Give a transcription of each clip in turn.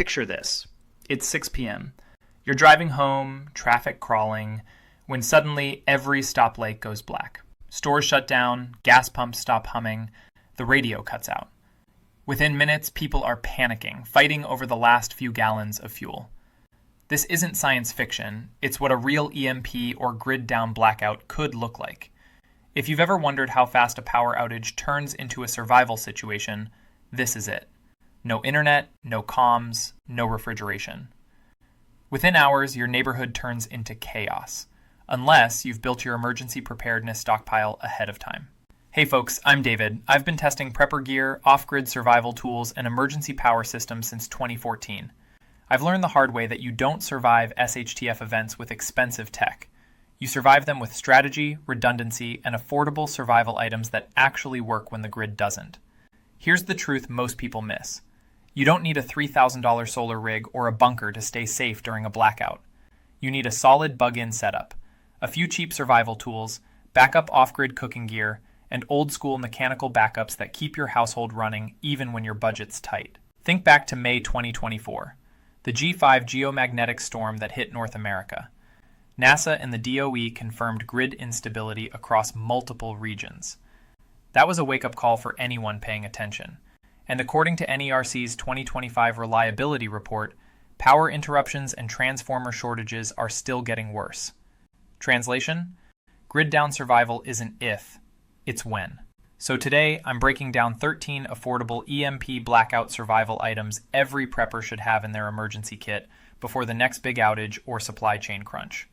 Picture this. It's 6 p.m. You're driving home, traffic crawling, when suddenly every stoplight goes black. Stores shut down, gas pumps stop humming, the radio cuts out. Within minutes, people are panicking, fighting over the last few gallons of fuel. This isn't science fiction, it's what a real EMP or grid-down blackout could look like. If you've ever wondered how fast a power outage turns into a survival situation, this is it. No internet, no comms, no refrigeration. Within hours, your neighborhood turns into chaos, unless you've built your emergency preparedness stockpile ahead of time. Hey folks, I'm David. I've been testing prepper gear, off-grid survival tools, and emergency power systems since 2014. I've learned the hard way that you don't survive SHTF events with expensive tech. You survive them with strategy, redundancy, and affordable survival items that actually work when the grid doesn't. Here's the truth most people miss. You don't need a $3,000 solar rig or a bunker to stay safe during a blackout. You need a solid bug-in setup, a few cheap survival tools, backup off-grid cooking gear, and old-school mechanical backups that keep your household running even when your budget's tight. Think back to May 2024, the G5 geomagnetic storm that hit North America. NASA and the DOE confirmed grid instability across multiple regions. That was a wake-up call for anyone paying attention. And according to NERC's 2025 reliability report, power interruptions and transformer shortages are still getting worse. Translation? Grid-down survival isn't if, it's when. So today, I'm breaking down 13 affordable EMP blackout survival items every prepper should have in their emergency kit before the next big outage or supply chain crunch.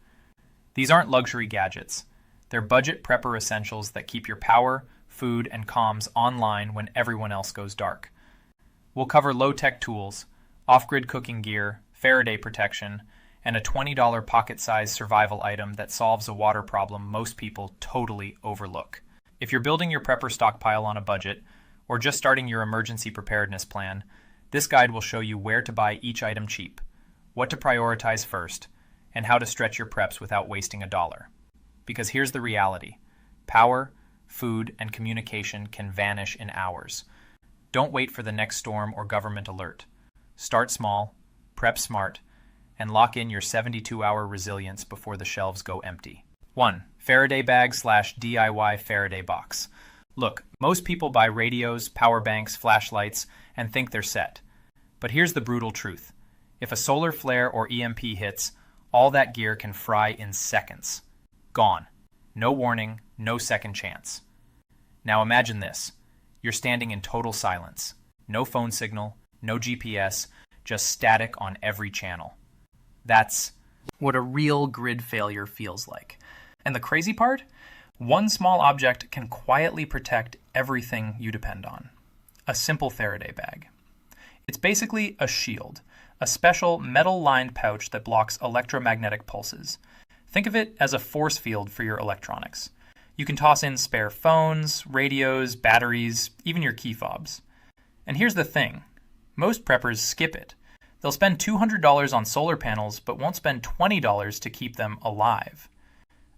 These aren't luxury gadgets. They're budget prepper essentials that keep your power, food, and comms online when everyone else goes dark. We'll cover low-tech tools, off-grid cooking gear, Faraday protection, and a $20 pocket-sized survival item that solves a water problem most people totally overlook. If you're building your prepper stockpile on a budget, or just starting your emergency preparedness plan, this guide will show you where to buy each item cheap, what to prioritize first, and how to stretch your preps without wasting a dollar. Because here's the reality. Power, food, and communication can vanish in hours. Don't wait for the next storm or government alert. Start small, prep smart, and lock in your 72-hour resilience before the shelves go empty. 1. Faraday bag/DIY Faraday box. Look, most people buy radios, power banks, flashlights, and think they're set. But here's the brutal truth. If a solar flare or EMP hits, all that gear can fry in seconds. Gone. No warning, no second chance. Now imagine this. You're standing in total silence. No phone signal, no GPS, just static on every channel. That's what a real grid failure feels like. And the crazy part? One small object can quietly protect everything you depend on. A simple Faraday bag. It's basically a shield, a special metal-lined pouch that blocks electromagnetic pulses. Think of it as a force field for your electronics. You can toss in spare phones, radios, batteries, even your key fobs. And here's the thing. Most preppers skip it. They'll spend $200 on solar panels, but won't spend $20 to keep them alive.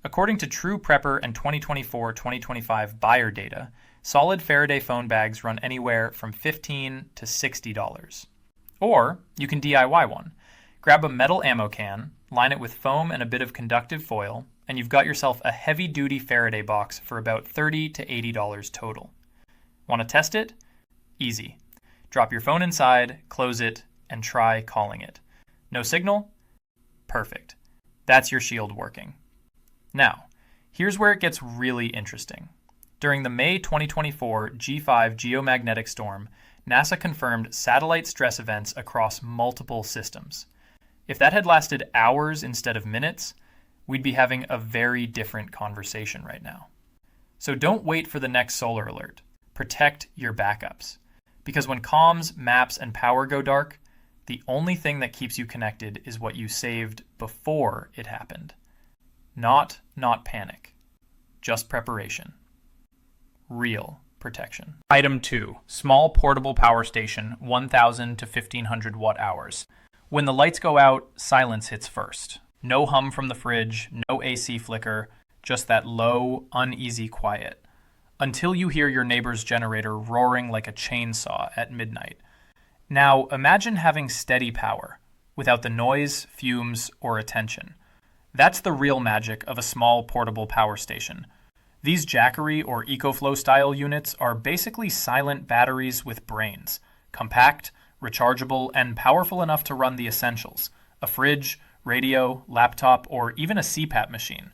According to True Prepper and 2024-2025 buyer data, solid Faraday phone bags run anywhere from $15 to $60. Or you can DIY one. Grab a metal ammo can, line it with foam and a bit of conductive foil, and you've got yourself a heavy-duty Faraday box for about $30 to $80 total. Want to test it? Easy. Drop your phone inside, close it, and try calling it. No signal? Perfect. That's your shield working. Now, here's where it gets really interesting. During the May 2024 G5 geomagnetic storm, NASA confirmed satellite stress events across multiple systems. If that had lasted hours instead of minutes, we'd be having a very different conversation right now. So don't wait for the next solar alert. Protect your backups. Because when comms, maps, and power go dark, the only thing that keeps you connected is what you saved before it happened. Not panic. Just preparation. Real protection. Item 2. Small portable power station, 1,000 to 1,500 watt hours. When the lights go out, silence hits first. No hum from the fridge, no AC flicker, just that low, uneasy quiet. Until you hear your neighbor's generator roaring like a chainsaw at midnight. Now, imagine having steady power, without the noise, fumes, or attention. That's the real magic of a small portable power station. These Jackery or EcoFlow style units are basically silent batteries with brains, compact, rechargeable, and powerful enough to run the essentials: a fridge, radio, laptop, or even a CPAP machine.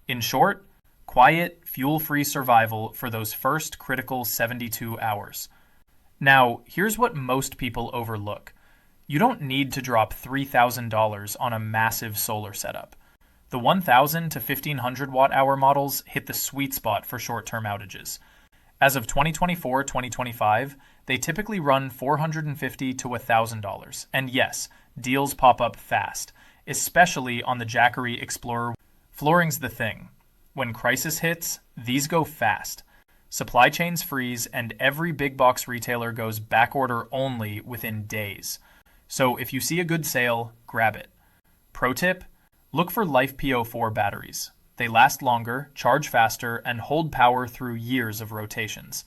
In short, quiet, fuel-free survival for those first critical 72 hours. Now, here's what most people overlook. You don't need to drop $3,000 on a massive solar setup. The 1,000 to 1,500 watt-hour models hit the sweet spot for short-term outages. As of 2024-2025, they typically run $450 to $1,000. And yes, deals pop up fast, especially on the Jackery Explorer. Flooring's the thing. When crisis hits, these go fast. Supply chains freeze, and every big box retailer goes backorder only within days. So if you see a good sale, grab it. Pro tip: look for LiFePO4 batteries. They last longer, charge faster, and hold power through years of rotations.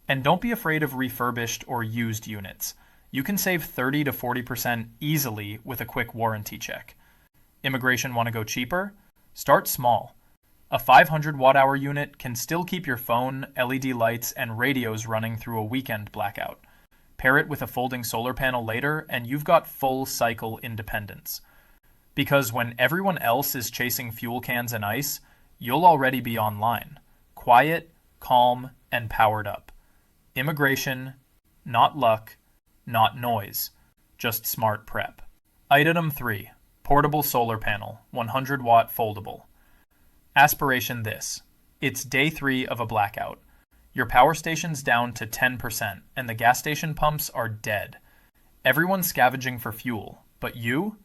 And don't be afraid of refurbished or used units. You can save 30 to 40% easily with a quick warranty check. Immigration want to go cheaper? Start small. A 500 watt-hour unit can still keep your phone, LED lights, and radios running through a weekend blackout. Pair it with a folding solar panel later, and you've got full cycle independence. Because when everyone else is chasing fuel cans and ice, you'll already be online, quiet, calm, and powered up. Immigration, not luck, not noise, just smart prep. Item 3. Portable solar panel, 100 watt foldable. Aspiration this. It's day 3 of a blackout. Your power station's down to 10%, and the gas station pumps are dead. Everyone's scavenging for fuel, but you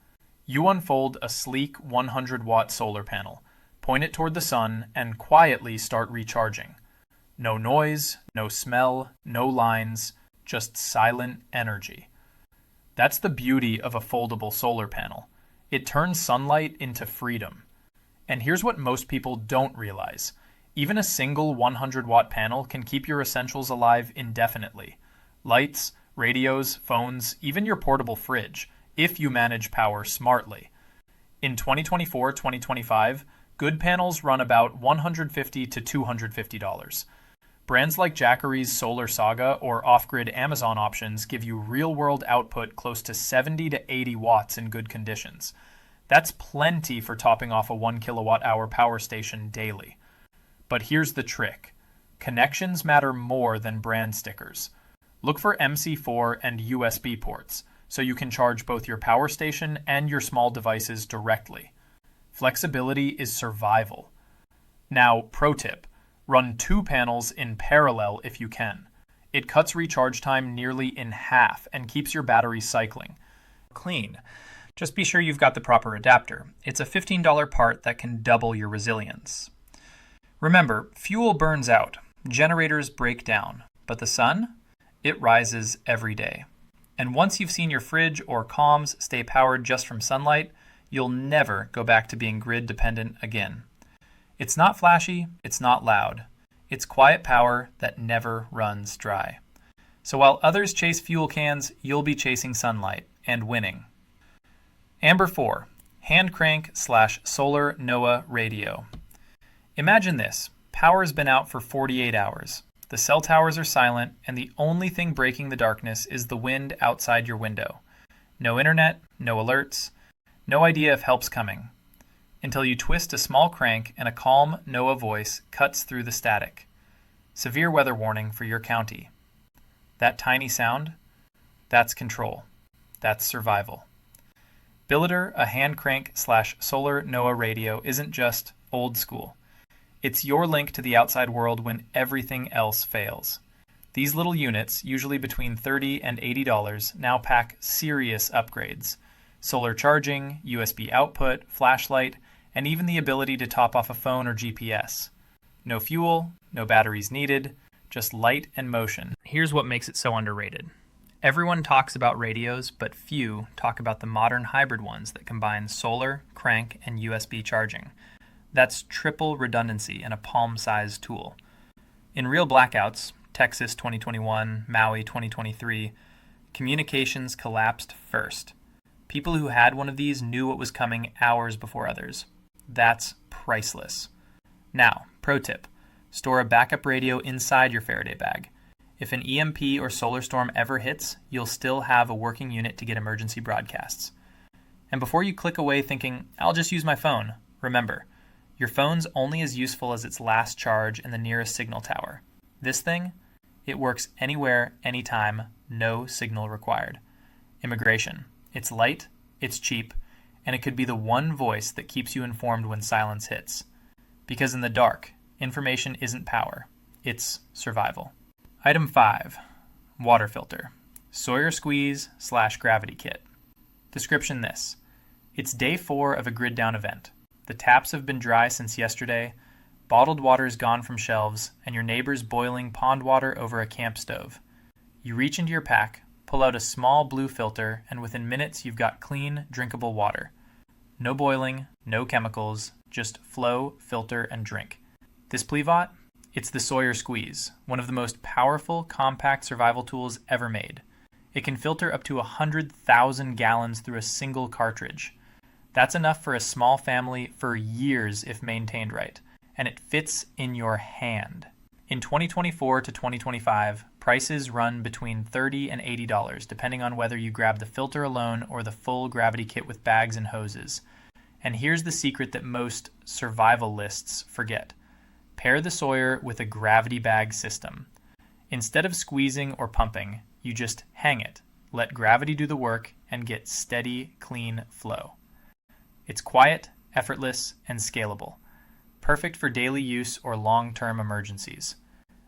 unfold a sleek 100 watt solar panel, point it toward the sun, and quietly start recharging. No noise, no smell, no lines, just silent energy. That's the beauty of a foldable solar panel. It turns sunlight into freedom. And here's what most people don't realize. Even a single 100 watt panel can keep your essentials alive indefinitely. Lights, radios, phones, even your portable fridge, if you manage power smartly. In 2024-2025, good panels run about $150 to $250. Brands like Jackery's Solar Saga or off-grid Amazon options give you real-world output close to 70 to 80 watts in good conditions. That's plenty for topping off a 1 kilowatt-hour power station daily. But here's the trick. Connections matter more than brand stickers. Look for MC4 and USB ports, so you can charge both your power station and your small devices directly. Flexibility is survival. Now, pro tip. Run 2 panels in parallel if you can. It cuts recharge time nearly in half and keeps your battery cycling. Clean. Just be sure you've got the proper adapter. It's a $15 part that can double your resilience. Remember, fuel burns out, generators break down, but the sun? It rises every day. And once you've seen your fridge or comms stay powered just from sunlight, you'll never go back to being grid dependent again. It's not flashy, it's not loud. It's quiet power that never runs dry. So while others chase fuel cans, you'll be chasing sunlight and winning. Amber 4, hand crank / solar NOAA radio. Imagine this. Power's been out for 48 hours. The cell towers are silent, and the only thing breaking the darkness is the wind outside your window. No internet, no alerts, no idea if help's coming. Until you twist a small crank and a calm NOAA voice cuts through the static. Severe weather warning for your county. That tiny sound? That's control. That's survival. Billiter, a hand crank / solar NOAA radio, isn't just old school. It's your link to the outside world when everything else fails. These little units, usually between $30 and $80, now pack serious upgrades. Solar charging, USB output, flashlight, and even the ability to top off a phone or GPS. No fuel, no batteries needed, just light and motion. Here's what makes it so underrated. Everyone talks about radios, but few talk about the modern hybrid ones that combine solar, crank, and USB charging. That's triple redundancy in a palm-sized tool. In real blackouts, Texas 2021, Maui 2023, Communications collapsed first. People who had one of these knew what was coming hours before others. That's priceless. Now, pro tip, store a backup radio inside your Faraday bag. If an EMP or solar storm ever hits, you'll still have a working unit to get emergency broadcasts. And before you click away thinking, I'll just use my phone, remember, your phone's only as useful as its last charge in the nearest signal tower. This thing, it works anywhere, anytime, no signal required. Immigration. It's light, it's cheap, and it could be the one voice that keeps you informed when silence hits. Because in the dark, information isn't power, it's survival. Item 5. Water filter. Sawyer squeeze/gravity kit. Description this. It's day 4 of a grid down event. The taps have been dry since yesterday, bottled water is gone from shelves, and your neighbor's boiling pond water over a camp stove. You reach into your pack, pull out a small blue filter, and within minutes you've got clean, drinkable water. No boiling, no chemicals, just flow, filter, and drink. This Plevot? It's the Sawyer Squeeze, one of the most powerful, compact survival tools ever made. It can filter up to 100,000 gallons through a single cartridge. That's enough for a small family for years if maintained right, and it fits in your hand. In 2024 to 2025, prices run between $30 and $80, depending on whether you grab the filter alone or the full gravity kit with bags and hoses. And here's the secret that most survival lists forget. Pair the Sawyer with a gravity bag system. Instead of squeezing or pumping, you just hang it, let gravity do the work, and get steady, clean flow. It's quiet, effortless, and scalable. Perfect for daily use or long-term emergencies.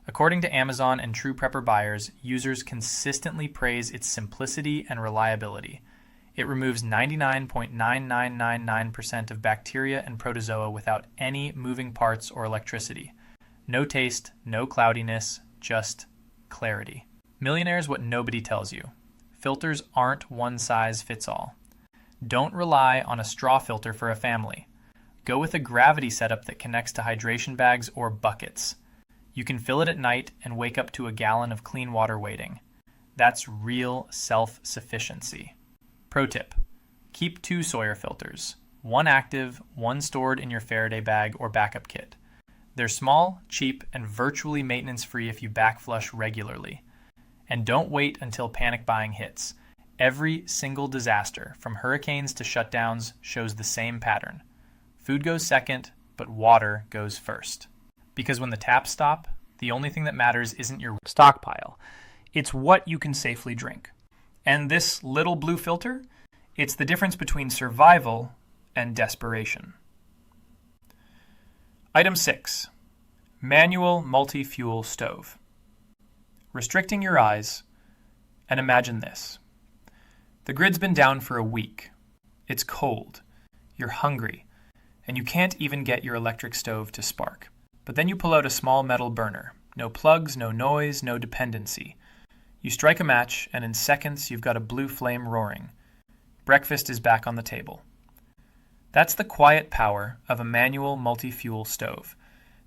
According to Amazon and True Prepper buyers, users consistently praise its simplicity and reliability. It removes 99.9999% of bacteria and protozoa without any moving parts or electricity. No taste, no cloudiness, just clarity. Millionaire's what nobody tells you. Filters aren't one size fits all. Don't rely on a straw filter for a family. Go with a gravity setup that connects to hydration bags or buckets. You can fill it at night and wake up to a gallon of clean water waiting. That's real self-sufficiency. Pro tip, keep 2 Sawyer filters, one active, one stored in your Faraday bag or backup kit. They're small, cheap, and virtually maintenance-free if you backflush regularly. And don't wait until panic buying hits. Every single disaster, from hurricanes to shutdowns, shows the same pattern. Food goes second, but water goes first. Because when the taps stop, the only thing that matters isn't your stockpile. It's what you can safely drink. And this little blue filter, it's the difference between survival and desperation. Item 6. Manual multifuel stove. Restricting your eyes, and imagine this. The grid's been down for a week. It's cold. You're hungry. And you can't even get your electric stove to spark. But then you pull out a small metal burner. No plugs, no noise, no dependency. You strike a match, and in seconds you've got a blue flame roaring. Breakfast is back on the table. That's the quiet power of a manual multi-fuel stove.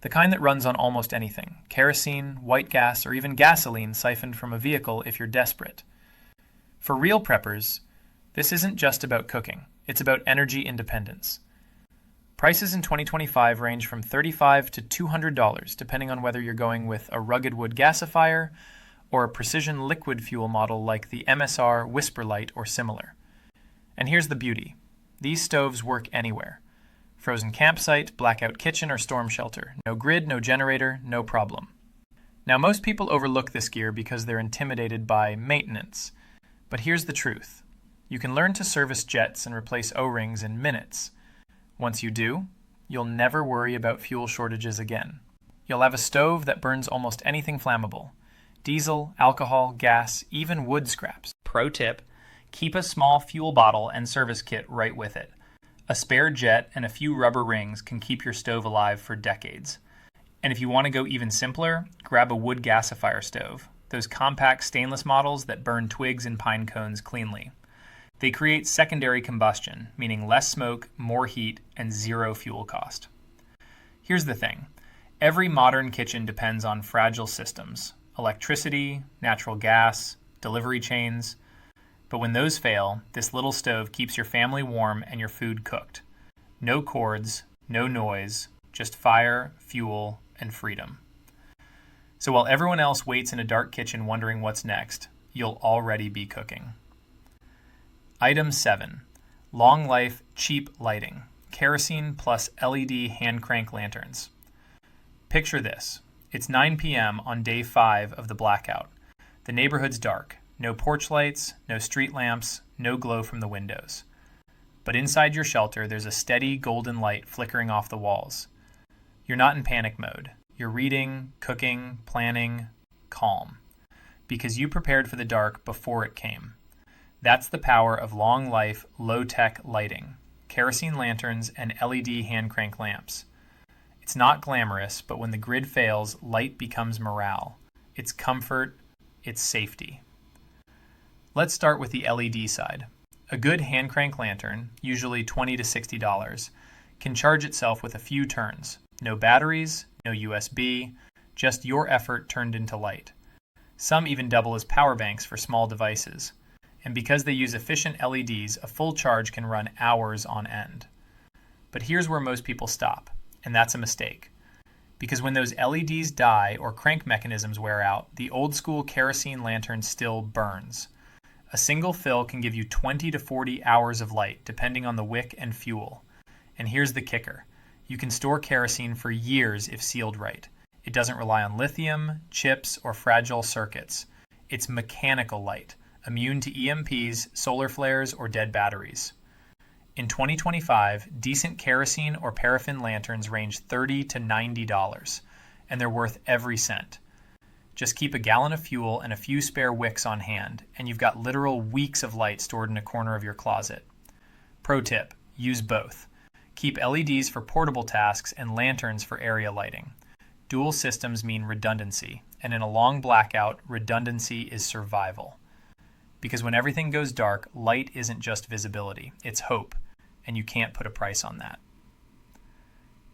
The kind that runs on almost anything. Kerosene, white gas, or even gasoline siphoned from a vehicle if you're desperate. For real preppers, this isn't just about cooking. It's about energy independence. Prices in 2025 range from $35 to $200, depending on whether you're going with a rugged wood gasifier or a precision liquid fuel model like the MSR Whisperlight or similar. And here's the beauty. These stoves work anywhere. Frozen campsite, blackout kitchen, or storm shelter. No grid, no generator, no problem. Now, most people overlook this gear because they're intimidated by maintenance. But here's the truth. You can learn to service jets and replace O-rings in minutes. Once you do, you'll never worry about fuel shortages again. You'll have a stove that burns almost anything flammable. Diesel, alcohol, gas, even wood scraps. Pro tip, keep a small fuel bottle and service kit right with it. A spare jet and a few rubber rings can keep your stove alive for decades. And if you want to go even simpler, grab a wood gasifier stove. Those compact stainless models that burn twigs and pine cones cleanly. They create secondary combustion, meaning less smoke, more heat, and zero fuel cost. Here's the thing. Every modern kitchen depends on fragile systems. Electricity, natural gas, delivery chains. But when those fail, this little stove keeps your family warm and your food cooked. No cords, no noise, just fire, fuel, and freedom. So while everyone else waits in a dark kitchen wondering what's next, you'll already be cooking. Item 7. Long life, cheap lighting. Kerosene plus LED hand crank lanterns. Picture this. It's 9 p.m. on day 5 of the blackout. The neighborhood's dark. No porch lights, no street lamps, no glow from the windows. But inside your shelter, there's a steady golden light flickering off the walls. You're not in panic mode. You're reading, cooking, planning, calm. Because you prepared for the dark before it came. That's the power of long life, low-tech lighting, kerosene lanterns, and LED hand crank lamps. It's not glamorous, but when the grid fails, light becomes morale. It's comfort, it's safety. Let's start with the LED side. A good hand crank lantern, usually $20 to $60, can charge itself with a few turns. No batteries, no USB, just your effort turned into light. Some even double as power banks for small devices. And because they use efficient LEDs, a full charge can run hours on end. But here's where most people stop, and that's a mistake. Because when those LEDs die or crank mechanisms wear out, the old school kerosene lantern still burns. A single fill can give you 20 to 40 hours of light, depending on the wick and fuel. And here's the kicker. You can store kerosene for years if sealed right. It doesn't rely on lithium, chips, or fragile circuits. It's mechanical light, immune to EMPs, solar flares, or dead batteries. In 2025, decent kerosene or paraffin lanterns range $30 to $90, and they're worth every cent. Just keep a gallon of fuel and a few spare wicks on hand, and you've got literal weeks of light stored in a corner of your closet. Pro tip, use both. Keep LEDs for portable tasks and lanterns for area lighting. Dual systems mean redundancy, and in a long blackout, redundancy is survival. Because when everything goes dark, light isn't just visibility, it's hope, and you can't put a price on that.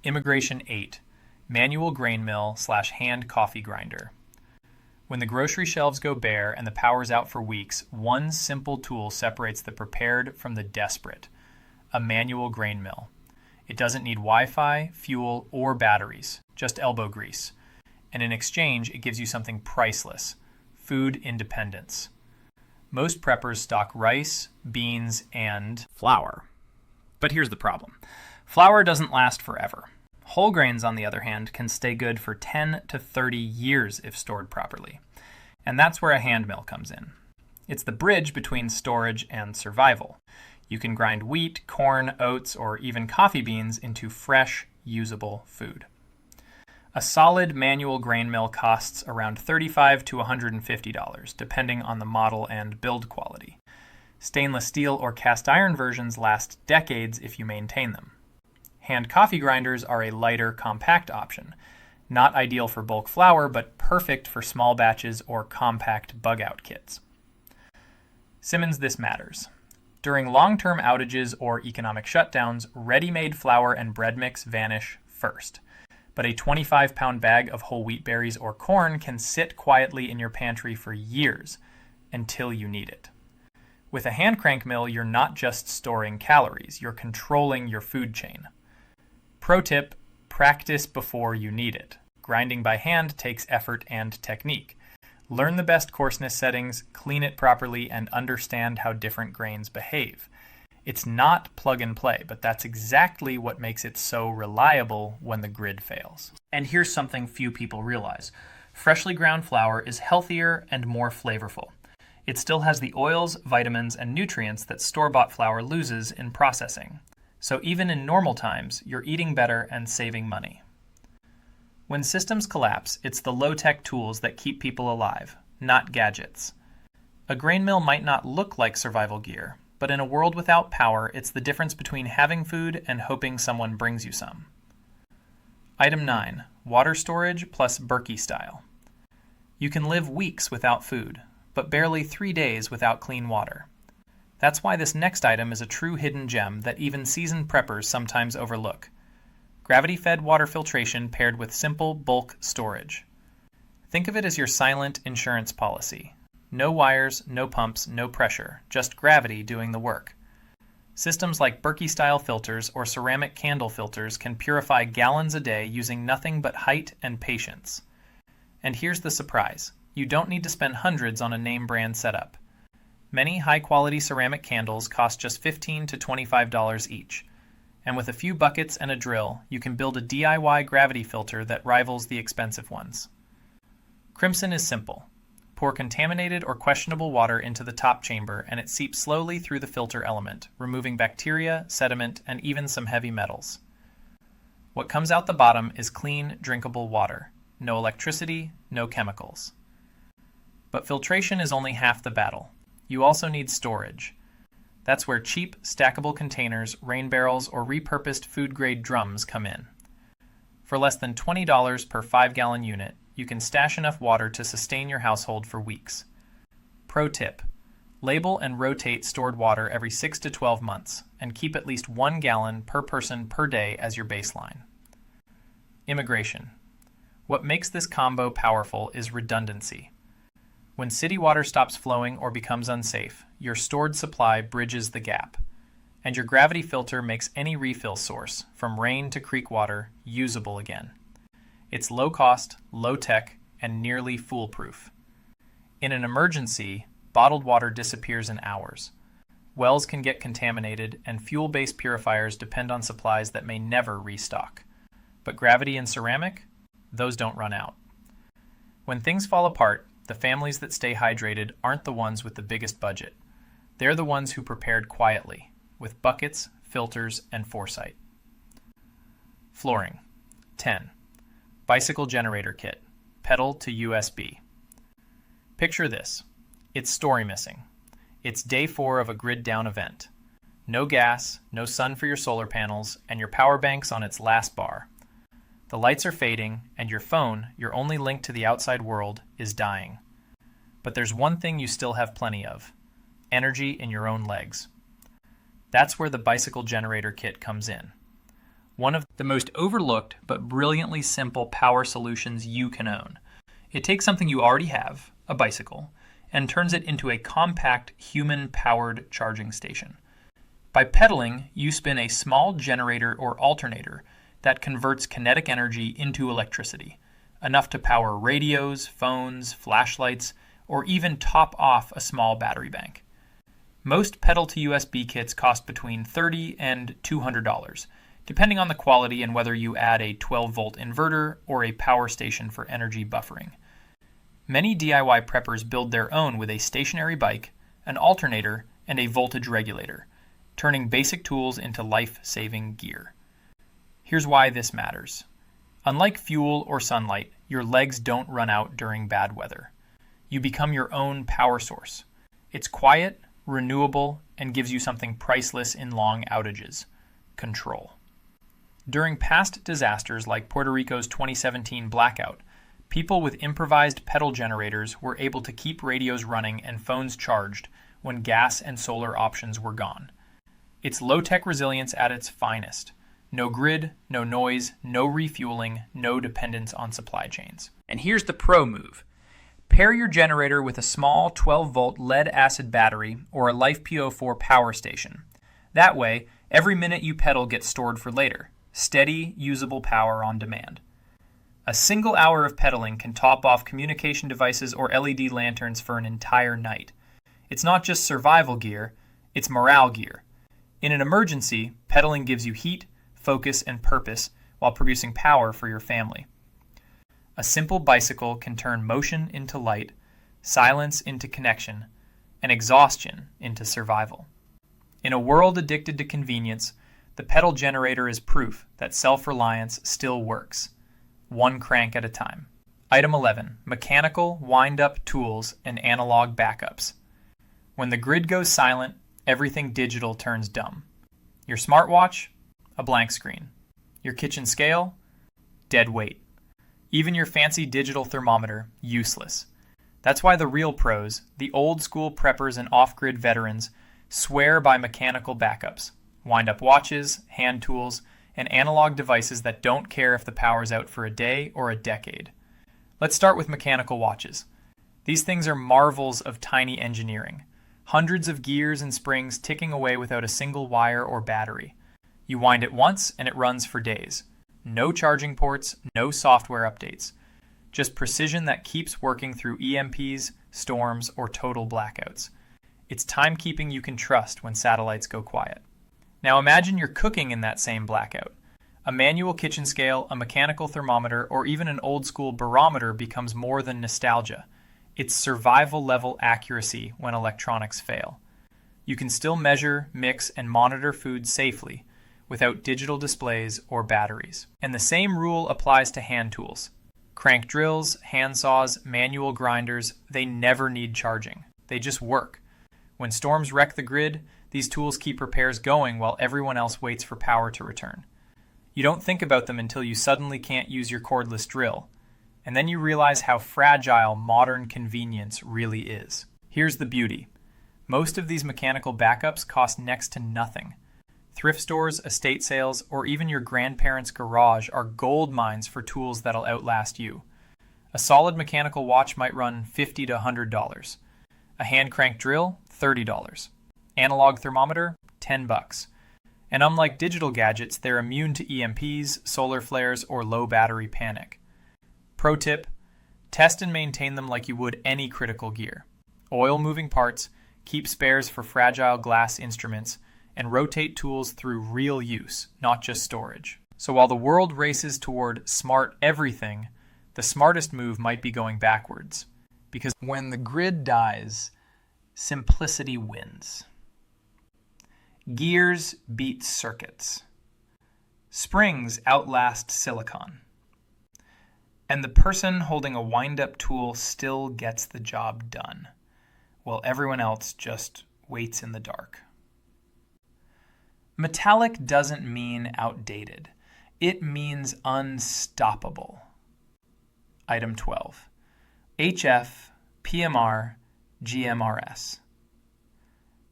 Immigration 8, manual grain mill / hand coffee grinder. When the grocery shelves go bare and the power's out for weeks, one simple tool separates the prepared from the desperate: a manual grain mill. It doesn't need Wi-Fi, fuel, or batteries, just elbow grease. And in exchange, it gives you something priceless: food independence. Most preppers stock rice, beans, and flour. But here's the problem. Flour doesn't last forever. Whole grains, on the other hand, can stay good for 10 to 30 years if stored properly. And that's where a hand mill comes in. It's the bridge between storage and survival. You can grind wheat, corn, oats, or even coffee beans into fresh, usable food. A solid manual grain mill costs around $35 to $150, depending on the model and build quality. Stainless steel or cast iron versions last decades if you maintain them. Hand coffee grinders are a lighter, compact option. Not ideal for bulk flour, but perfect for small batches or compact bug-out kits. Simmons, this matters. During long-term outages or economic shutdowns, ready-made flour and bread mix vanish first. But a 25-pound bag of whole wheat berries or corn can sit quietly in your pantry for years, until you need it. With a hand crank mill, you're not just storing calories, you're controlling your food chain. Pro tip, practice before you need it. Grinding by hand takes effort and technique. Learn the best coarseness settings, clean it properly, and understand how different grains behave. It's not plug and play, but that's exactly what makes it so reliable when the grid fails. And here's something few people realize. Freshly ground flour is healthier and more flavorful. It still has the oils, vitamins, and nutrients that store-bought flour loses in processing. So even in normal times, you're eating better and saving money. When systems collapse, it's the low-tech tools that keep people alive, not gadgets. A grain mill might not look like survival gear, but in a world without power, it's the difference between having food and hoping someone brings you some. Item 9, water storage plus Berkey style. You can live weeks without food, but barely 3 days without clean water. That's why this next item is a true hidden gem that even seasoned preppers sometimes overlook. Gravity-fed water filtration paired with simple bulk storage. Think of it as your silent insurance policy. No wires, no pumps, no pressure, just gravity doing the work. Systems like Berkey-style filters or ceramic candle filters can purify gallons a day using nothing but height and patience. And here's the surprise. You don't need to spend hundreds on a name brand setup. Many high-quality ceramic candles cost just $15 to $25 each. And with a few buckets and a drill, you can build a DIY gravity filter that rivals the expensive ones. Crimson is simple. Pour contaminated or questionable water into the top chamber and it seeps slowly through the filter element, removing bacteria, sediment, and even some heavy metals. What comes out the bottom is clean, drinkable water. No electricity, no chemicals. But filtration is only half the battle. You also need storage. That's where cheap, stackable containers, rain barrels, or repurposed food-grade drums come in. For less than $20 per 5-gallon unit, you can stash enough water to sustain your household for weeks. Pro tip: label and rotate stored water every 6 to 12 months, and keep at least 1 gallon per person per day as your baseline. Immigration. What makes this combo powerful is redundancy. When city water stops flowing or becomes unsafe, your stored supply bridges the gap, and your gravity filter makes any refill source, from rain to creek water, usable again. It's low cost, low tech, and nearly foolproof. In an emergency, bottled water disappears in hours. Wells can get contaminated, and fuel-based purifiers depend on supplies that may never restock. But gravity and ceramic? Those don't run out. When things fall apart, the families that stay hydrated aren't the ones with the biggest budget. They're the ones who prepared quietly, with buckets, filters, and foresight. Flooring. 10. Bicycle generator kit. Pedal to USB. Picture this. It's story missing. It's day 4 of a grid down event. No gas, no sun for your solar panels, and your power bank's on its last bar. The lights are fading, and your phone, your only link to the outside world, is dying. But there's one thing you still have plenty of: energy in your own legs. That's where the bicycle generator kit comes in. One of the most overlooked but brilliantly simple power solutions you can own. It takes something you already have, a bicycle, and turns it into a compact, human-powered charging station. By pedaling, you spin a small generator or alternator that converts kinetic energy into electricity, enough to power radios, phones, flashlights, or even top off a small battery bank. Most pedal-to-USB kits cost between $30 and $200, depending on the quality and whether you add a 12-volt inverter or a power station for energy buffering. Many DIY preppers build their own with a stationary bike, an alternator, and a voltage regulator, turning basic tools into life-saving gear. Here's why this matters. Unlike fuel or sunlight, your legs don't run out during bad weather. You become your own power source. It's quiet, renewable, and gives you something priceless in long outages: control. During past disasters like Puerto Rico's 2017 blackout, people with improvised pedal generators were able to keep radios running and phones charged when gas and solar options were gone. It's low-tech resilience at its finest. No grid, no noise, no refueling, no dependence on supply chains. And here's the pro move. Pair your generator with a small 12-volt lead-acid battery or a LiFePO4 power station. That way, every minute you pedal gets stored for later. Steady, usable power on demand. A single hour of pedaling can top off communication devices or LED lanterns for an entire night. It's not just survival gear, it's morale gear. In an emergency, pedaling gives you heat, focus, and purpose while producing power for your family. A simple bicycle can turn motion into light, silence into connection, and exhaustion into survival. In a world addicted to convenience, the pedal generator is proof that self-reliance still works, one crank at a time. Item 11. Mechanical wind-up tools and analog backups. When the grid goes silent, everything digital turns dumb. Your smartwatch? A blank screen. Your kitchen scale? Dead weight. Even your fancy digital thermometer? Useless. That's why the real pros, the old-school preppers and off-grid veterans, swear by mechanical backups. Wind-up watches, hand tools, and analog devices that don't care if the power's out for a day or a decade. Let's start with mechanical watches. These things are marvels of tiny engineering. Hundreds of gears and springs ticking away without a single wire or battery. You wind it once and it runs for days. No charging ports, no software updates. Just precision that keeps working through EMPs, storms, or total blackouts. It's timekeeping you can trust when satellites go quiet. Now imagine you're cooking in that same blackout. A manual kitchen scale, a mechanical thermometer, or even an old-school barometer becomes more than nostalgia. It's survival-level accuracy when electronics fail. You can still measure, mix, and monitor food safely without digital displays or batteries. And the same rule applies to hand tools. Crank drills, handsaws, manual grinders, they never need charging. They just work. When storms wreck the grid, these tools keep repairs going while everyone else waits for power to return. You don't think about them until you suddenly can't use your cordless drill. And then you realize how fragile modern convenience really is. Here's the beauty. Most of these mechanical backups cost next to nothing. Thrift stores, estate sales, or even your grandparents' garage are gold mines for tools that'll outlast you. A solid mechanical watch might run $50 to $100. A hand crank drill, $30. Analog thermometer, $10. And unlike digital gadgets, they're immune to EMPs, solar flares, or low battery panic. Pro tip, test and maintain them like you would any critical gear. Oil moving parts, keep spares for fragile glass instruments, and rotate tools through real use, not just storage. So while the world races toward smart everything, the smartest move might be going backwards. Because when the grid dies, simplicity wins. Gears beat circuits. Springs outlast silicon. And the person holding a wind-up tool still gets the job done, while everyone else just waits in the dark. Metallic doesn't mean outdated. It means unstoppable. Item 12. HF, PMR, GMRS.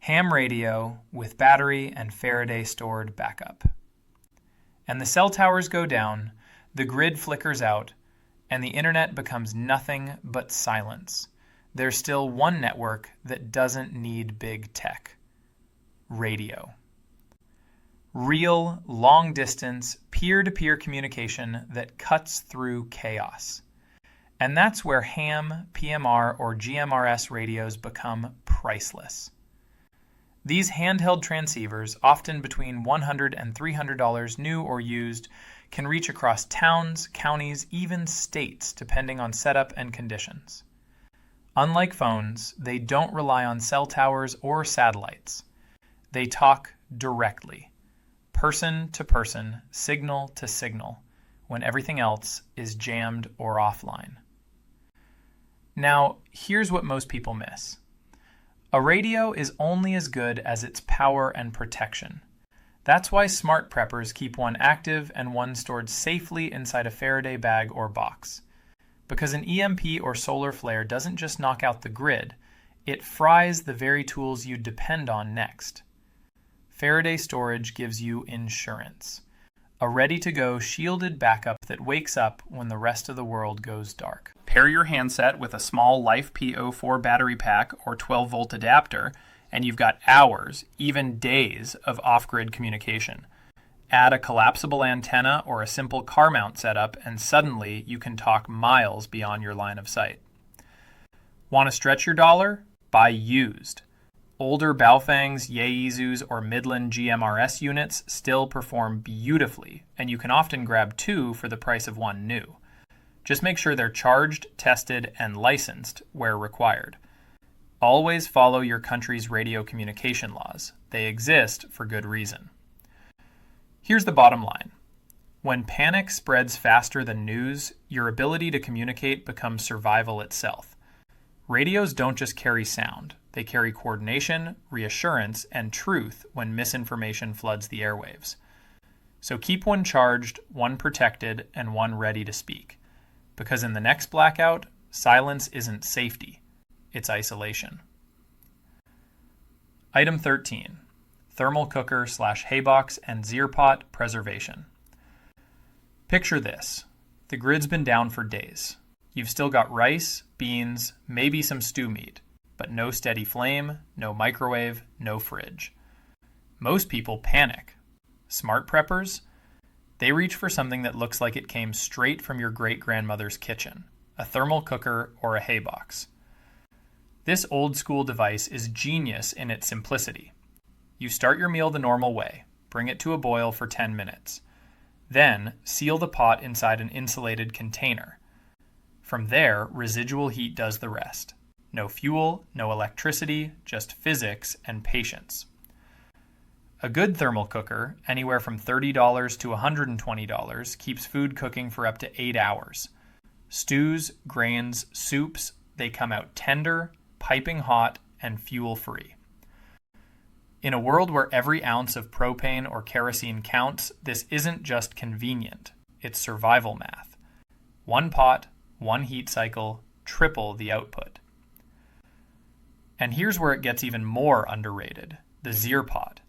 Ham radio with battery and Faraday stored backup. And the cell towers go down, the grid flickers out, and the internet becomes nothing but silence. There's still one network that doesn't need big tech. Radio. Real, long-distance, peer-to-peer communication that cuts through chaos. And that's where ham, PMR, or GMRS radios become priceless. These handheld transceivers, often between $100 and $300 new or used, can reach across towns, counties, even states, depending on setup and conditions. Unlike phones, they don't rely on cell towers or satellites. They talk directly, person to person, signal to signal, when everything else is jammed or offline. Now, here's what most people miss. A radio is only as good as its power and protection. That's why smart preppers keep one active and one stored safely inside a Faraday bag or box. Because an EMP or solar flare doesn't just knock out the grid, it fries the very tools you depend on next. Faraday storage gives you insurance. A ready-to-go shielded backup that wakes up when the rest of the world goes dark. Pair your handset with a small Life P04 battery pack or 12-volt adapter, and you've got hours, even days, of off-grid communication. Add a collapsible antenna or a simple car mount setup, and suddenly you can talk miles beyond your line of sight. Want to stretch your dollar? Buy used. Older Baofangs, Yaezus, or Midland GMRS units still perform beautifully, and you can often grab two for the price of one new. Just make sure they're charged, tested, and licensed where required. Always follow your country's radio communication laws. They exist for good reason. Here's the bottom line. When panic spreads faster than news, your ability to communicate becomes survival itself. Radios don't just carry sound. They carry coordination, reassurance, and truth when misinformation floods the airwaves. So keep one charged, one protected, and one ready to speak. Because in the next blackout, silence isn't safety, it's isolation. Item 13. Thermal cooker / haybox and Zearpot preservation. Picture this. The grid's been down for days. You've still got rice, beans, maybe some stew meat, but no steady flame, no microwave, no fridge. Most people panic. Smart preppers? They reach for something that looks like it came straight from your great-grandmother's kitchen, a thermal cooker or a hay box. This old-school device is genius in its simplicity. You start your meal the normal way, bring it to a boil for 10 minutes. Then, seal the pot inside an insulated container. From there, residual heat does the rest. No fuel, no electricity, just physics and patience. A good thermal cooker, anywhere from $30 to $120, keeps food cooking for up to 8 hours. Stews, grains, soups, they come out tender, piping hot, and fuel-free. In a world where every ounce of propane or kerosene counts, this isn't just convenient, it's survival math. One pot, one heat cycle, triple the output. And here's where it gets even more underrated, the Zier pot.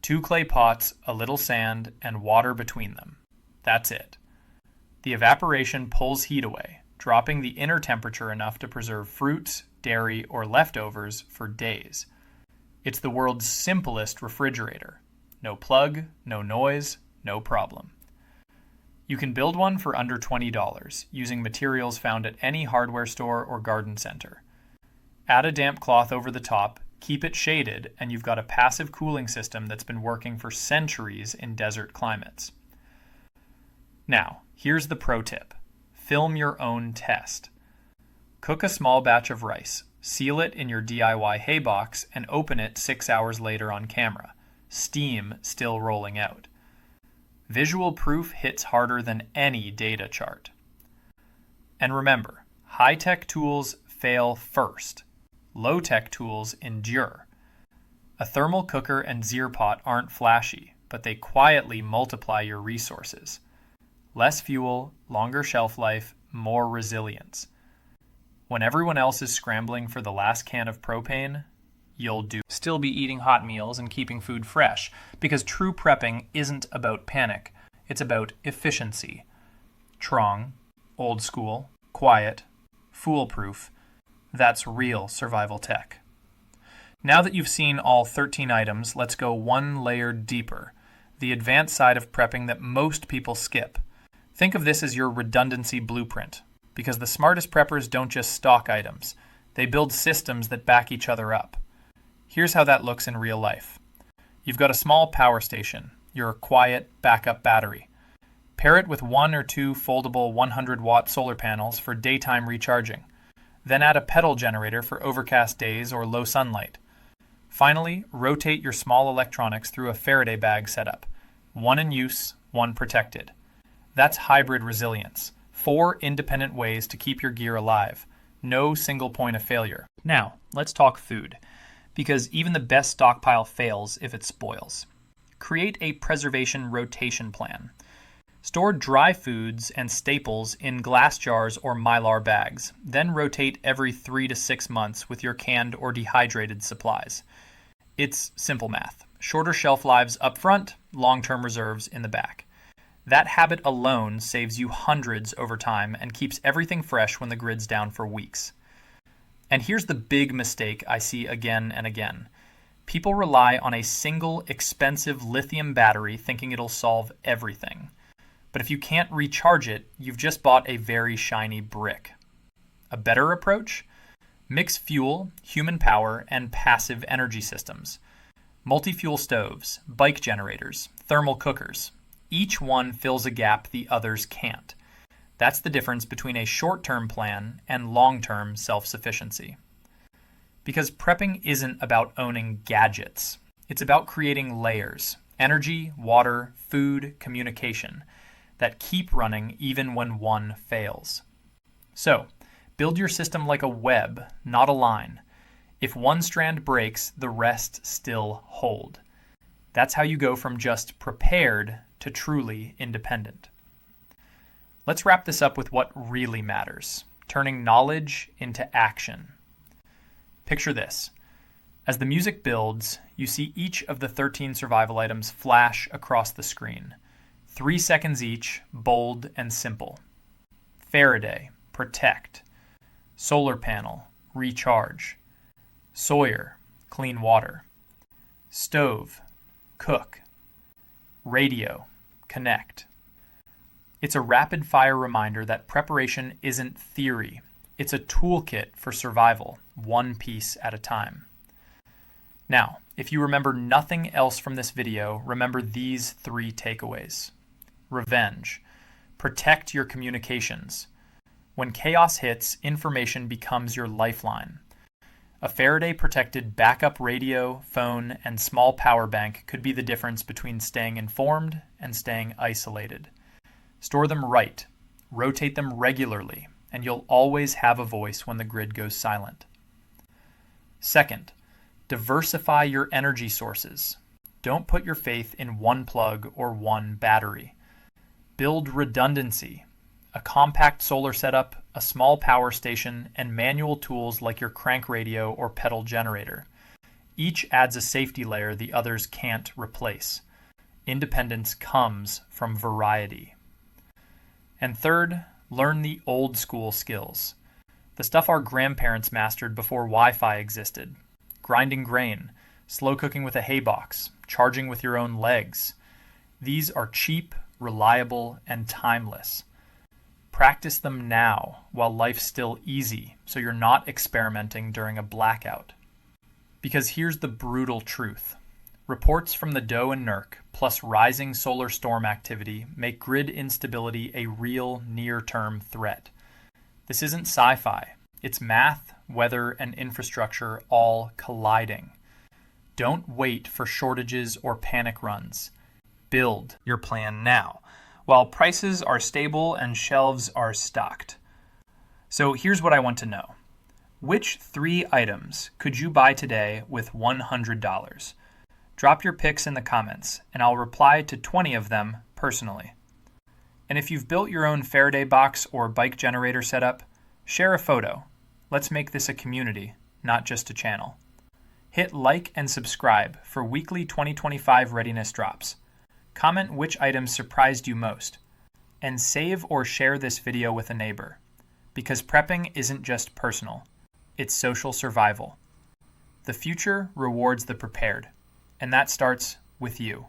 2 clay pots, a little sand, and water between them. That's it. The evaporation pulls heat away, dropping the inner temperature enough to preserve fruits, dairy, or leftovers for days. It's the world's simplest refrigerator. No plug, no noise, no problem. You can build one for under $20 using materials found at any hardware store or garden center. Add a damp cloth over the top, keep it shaded, and you've got a passive cooling system that's been working for centuries in desert climates. Now, here's the pro tip. Film your own test. Cook a small batch of rice, seal it in your DIY hay box, and open it 6 hours later on camera. Steam still rolling out. Visual proof hits harder than any data chart. And remember, high-tech tools fail first. Low-tech tools endure. A thermal cooker and Zier pot aren't flashy, but they quietly multiply your resources. Less fuel, longer shelf life, more resilience. When everyone else is scrambling for the last can of propane, you'll still be eating hot meals and keeping food fresh, because true prepping isn't about panic. It's about efficiency. Trong, old school, quiet, foolproof. That's real survival tech. Now that you've seen all 13 items, let's go one layer deeper. The advanced side of prepping that most people skip. Think of this as your redundancy blueprint, because the smartest preppers don't just stock items. They build systems that back each other up. Here's how that looks in real life. You've got a small power station, your quiet backup battery. Pair it with 1 or 2 foldable 100-watt solar panels for daytime recharging. Then add a pedal generator for overcast days or low sunlight. Finally, rotate your small electronics through a Faraday bag setup. 1 in use, 1 protected. That's hybrid resilience. 4 independent ways to keep your gear alive. No single point of failure. Now, let's talk food, because even the best stockpile fails if it spoils. Create a preservation rotation plan. Store dry foods and staples in glass jars or Mylar bags, then rotate every 3 to 6 months with your canned or dehydrated supplies. It's simple math. Shorter shelf lives up front, long-term reserves in the back. That habit alone saves you hundreds over time and keeps everything fresh when the grid's down for weeks. And here's the big mistake I see again and again. People rely on a single expensive lithium battery thinking it'll solve everything. But if you can't recharge it, you've just bought a very shiny brick. A better approach? Mix fuel, human power, and passive energy systems. Multifuel stoves, bike generators, thermal cookers. Each one fills a gap the others can't. That's the difference between a short-term plan and long-term self-sufficiency. Because prepping isn't about owning gadgets. It's about creating layers, energy, water, food, communication, that keep running even when one fails. So, build your system like a web, not a line. If one strand breaks, the rest still hold. That's how you go from just prepared to truly independent. Let's wrap this up with what really matters, turning knowledge into action. Picture this. As the music builds, you see each of the 13 survival items flash across the screen. 3 seconds each, bold and simple. Faraday, protect. Solar panel, recharge. Sawyer, clean water. Stove, cook. Radio, connect. It's a rapid-fire reminder that preparation isn't theory. It's a toolkit for survival, one piece at a time. Now, if you remember nothing else from this video, remember these 3 takeaways. Revenge. Protect your communications. When chaos hits, information becomes your lifeline. A Faraday-protected backup radio, phone, and small power bank could be the difference between staying informed and staying isolated. Store them right, rotate them regularly, and you'll always have a voice when the grid goes silent. Second, diversify your energy sources. Don't put your faith in one plug or one battery. Build redundancy. A compact solar setup, a small power station, and manual tools like your crank radio or pedal generator. Each adds a safety layer the others can't replace. Independence comes from variety. And third, learn the old school skills. The stuff our grandparents mastered before Wi-Fi existed. Grinding grain, slow cooking with a hay box, charging with your own legs. These are cheap, reliable, and timeless. Practice them now while life's still easy, so you're not experimenting during a blackout. Because here's the brutal truth. Reports from the DOE and NERC, plus rising solar storm activity, make grid instability a real near-term threat. This isn't sci-fi. It's math, weather, and infrastructure all colliding. Don't wait for shortages or panic runs. Build your plan now, while prices are stable and shelves are stocked. So here's what I want to know. Which 3 items could you buy today with $100? Drop your picks in the comments, and I'll reply to 20 of them personally. And if you've built your own Faraday box or bike generator setup, share a photo. Let's make this a community, not just a channel. Hit like and subscribe for weekly 2025 readiness drops. Comment which items surprised you most. And save or share this video with a neighbor. Because prepping isn't just personal, it's social survival. The future rewards the prepared. And that starts with you.